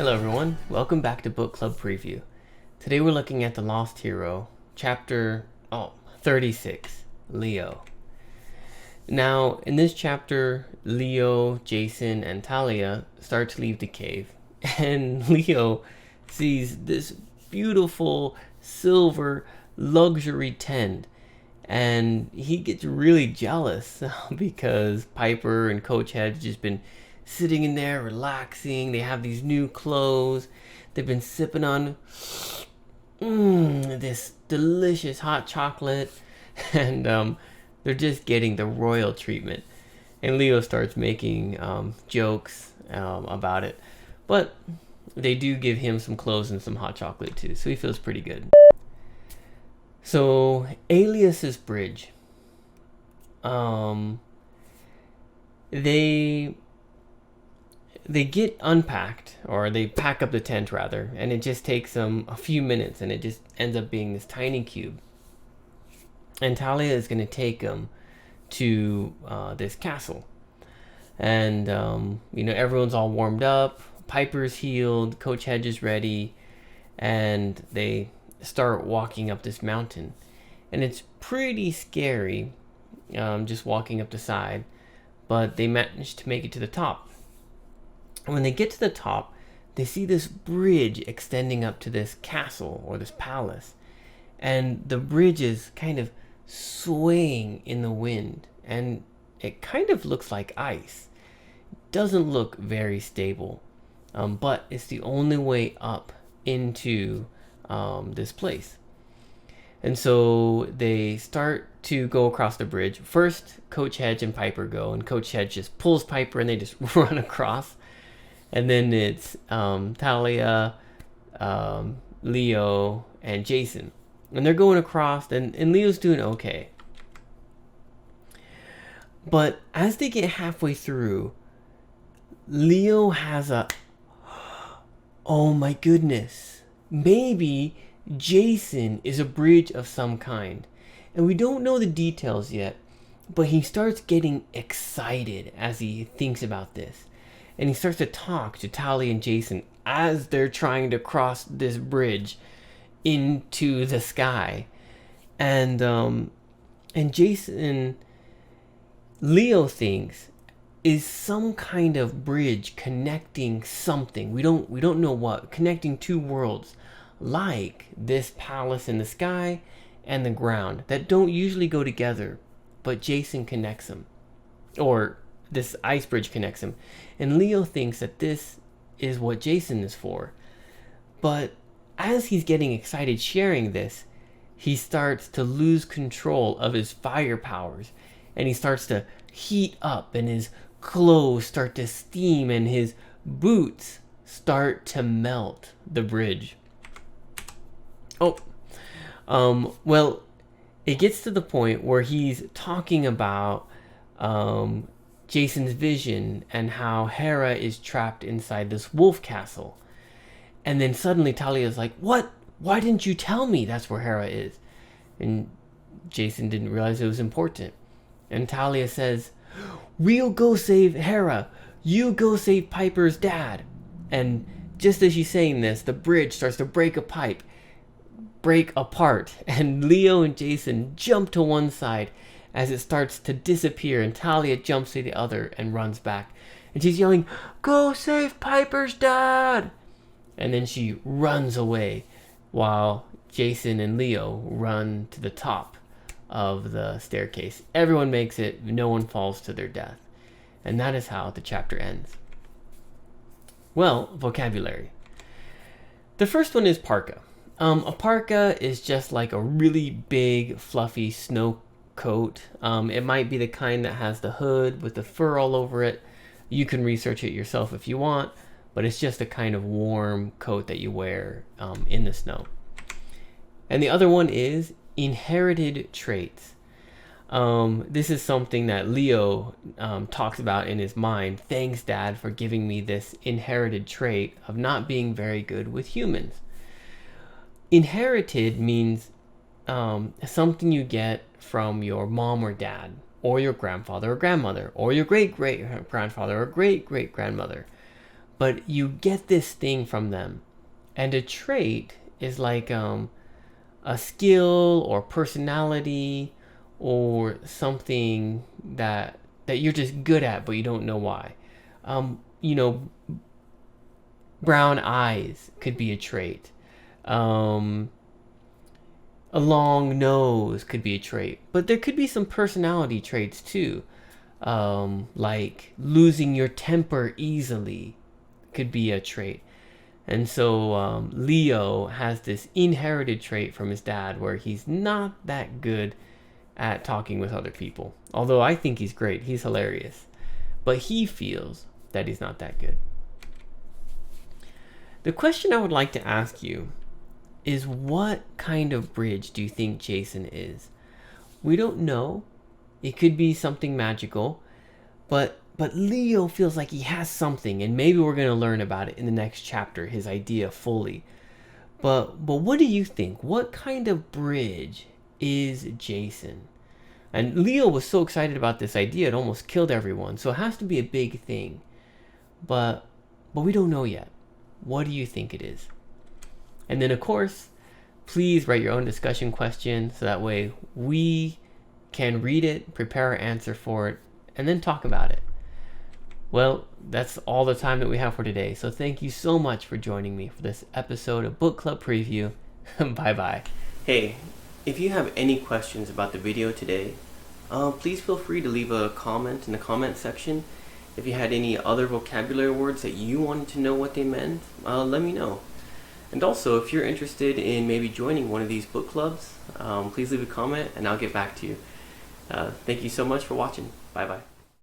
Hello everyone, welcome back to Book Club Preview. Today we're looking at The Lost Hero, chapter 36, Leo. Now, in this chapter, Leo, Jason, and Talia start to leave the cave, and Leo sees this beautiful silver luxury tent, and he gets really jealous because Piper and Coach had just been sitting in there relaxing. They have these new clothes. They've been sipping on this delicious hot chocolate, and they're just getting the royal treatment. And Leo starts making jokes about it, but they do give him some clothes and some hot chocolate too, so he feels pretty good. So Alias's bridge, they get unpacked, or they pack up the tent rather, and it just takes them a few minutes, and it just ends up being this tiny cube. And Talia is going to take them to this castle, and everyone's all warmed up. Piper's healed, Coach Hedge is ready, and they start walking up this mountain, and it's pretty scary, just walking up the side, but they manage to make it to the top. When they get to the top, they see this bridge extending up to this castle or this palace, and the bridge is kind of swaying in the wind, and it kind of looks like ice. It doesn't look very stable, but it's the only way up into this place. And so they start to go across the bridge. First, Coach Hedge and Piper go, and Coach Hedge just pulls Piper and they just run across. And then it's Talia, Leo, and Jason. And they're going across, and Leo's doing okay. But as they get halfway through, Leo has oh my goodness, maybe Jason is a bridge of some kind. And we don't know the details yet, but he starts getting excited as he thinks about this. And he starts to talk to Talia and Jason as they're trying to cross this bridge into the sky. And Jason, Leo thinks, is some kind of bridge connecting something. We don't know what, connecting two worlds, like this palace in the sky and the ground that don't usually go together, but Jason connects them, or this ice bridge connects him. And Leo thinks that this is what Jason is for. But as he's getting excited sharing this, he starts to lose control of his fire powers, and he starts to heat up, and his clothes start to steam, and his boots start to melt the bridge. Well, it gets to the point where he's talking about Jason's vision and how Hera is trapped inside this wolf castle. And then suddenly Talia's like, "What? Why didn't you tell me that's where Hera is?" And Jason didn't realize it was important. And Talia says, "We'll go save Hera. You go save Piper's dad." And just as she's saying this, the bridge starts to break apart, and Leo and Jason jump to one side as it starts to disappear, and Talia jumps to the other and runs back. And she's yelling, "Go save Piper's dad!" And then she runs away while Jason and Leo run to the top of the staircase. Everyone makes it, no one falls to their death. And that is how the chapter ends. Well, vocabulary. The first one is parka. A parka is just like a really big, fluffy snow coat. It might be the kind that has the hood with the fur all over it. You can research it yourself if you want, but it's just a kind of warm coat that you wear in the snow. And the other one is inherited traits. This is something that Leo talks about in his mind. "Thanks, Dad, for giving me this inherited trait of not being very good with humans." Inherited means something you get from your mom or dad, or your grandfather or grandmother, or your great-great-grandfather or great-great-grandmother. but you get this thing from them. And a trait is like a skill or personality or something that you're just good at, but you don't know why. You know, brown eyes could be a trait. A long nose could be a trait, but there could be some personality traits too. Like losing your temper easily could be a trait. And so Leo has this inherited trait from his dad where he's not that good at talking with other people. Although I think he's great, he's hilarious. But he feels that he's not that good. The question I would like to ask you is, what kind of bridge do you think Jason is? We don't know. It could be something magical, but Leo feels like he has something, and maybe we're going to learn about it in the next chapter, his idea fully. But what do you think? What kind of bridge is Jason? And Leo was so excited about this idea, it almost killed everyone. So it has to be a big thing. But we don't know yet. What do you think it is? And then, of course, please write your own discussion question so that way we can read it, prepare an answer for it, and then talk about it. Well, that's all the time that we have for today. So thank you so much for joining me for this episode of Book Club Preview. Bye-bye. Hey, if you have any questions about the video today, please feel free to leave a comment in the comment section. If you had any other vocabulary words that you wanted to know what they meant, let me know. And also, if you're interested in maybe joining one of these book clubs, please leave a comment and I'll get back to you. Thank you so much for watching. Bye-bye.